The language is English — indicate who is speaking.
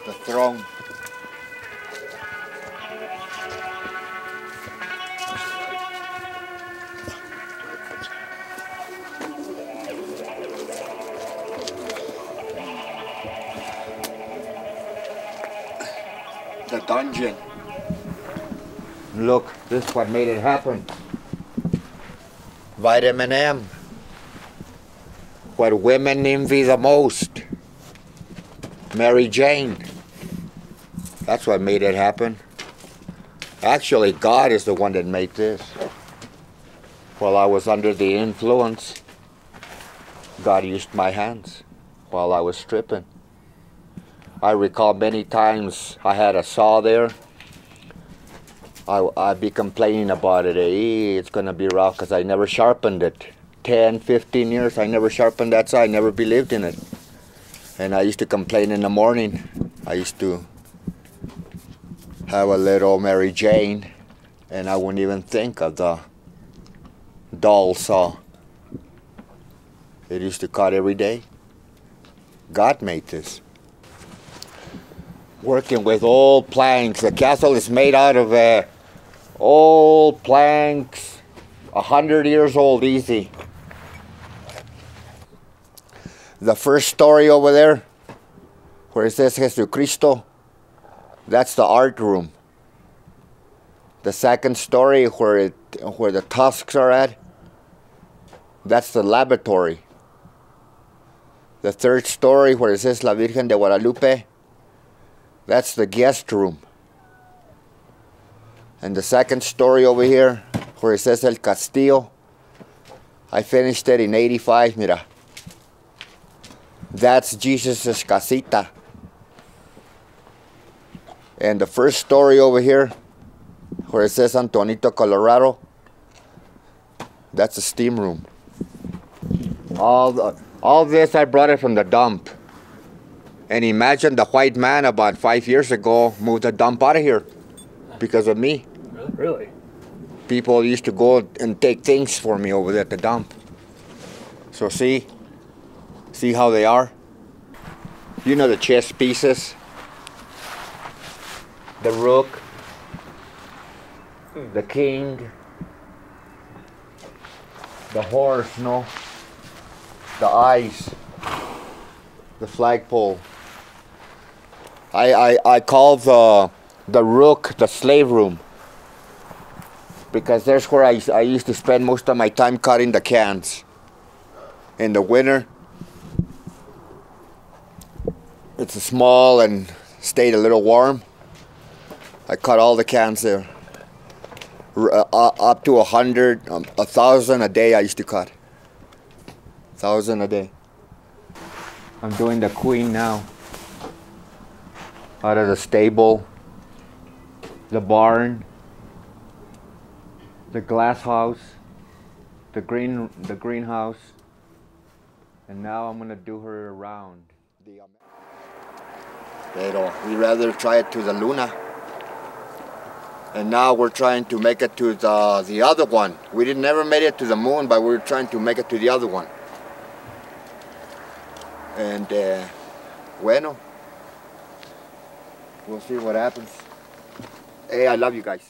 Speaker 1: The throne. The dungeon. Look, this is what made it happen. Vitamin M. What women envy the most. Mary Jane. That's what made it happen. Actually, God is the one that made this. While I was under the influence, God used my hands while I was stripping. I recall many times I had a saw there. I'd be complaining about it. Hey, it's going to be rough because I never sharpened it. 10, 15 years, I never sharpened that saw. I never believed in it. And I used to complain in the morning. I used to have a little Mary Jane, and I wouldn't even think of the dull saw. It used to cut every day. God made this. Working with old planks. The castle is made out of old planks, 100 years old, easy. The first story over there, where it says Jesucristo, that's the art room. The second story, where the tusks are at, that's the laboratory. The third story, where it says La Virgen de Guadalupe, that's the guest room. And the second story over here, where it says El Castillo, I finished it in '85, mira. That's Jesus' casita. And the first story over here, where it says Antonito, Colorado, that's a steam room. All this, I brought it from the dump. And imagine the white man about 5 years ago moved the dump out of here because of me.
Speaker 2: Really?
Speaker 1: People used to go and take things for me over there at the dump. So see how they are? You know the chess pieces? The rook, the king, the horse, no? The eyes, the flagpole. I call the rook the slave room, because there's where I used to spend most of my time cutting the cans. In the winter, it's small and stayed a little warm. I cut all the cans there. Up to 100, 1,000 a day I used to cut. 1,000 a day. I'm doing the queen now. Out of the stable, the barn, the glass house, the greenhouse, and now I'm gonna do her around. Pero we rather try it to the Luna. And now we're trying to make it to the other one. We never made it to the moon, but we're trying to make it to the other one. And bueno, we'll see what happens. Hey, I love you guys.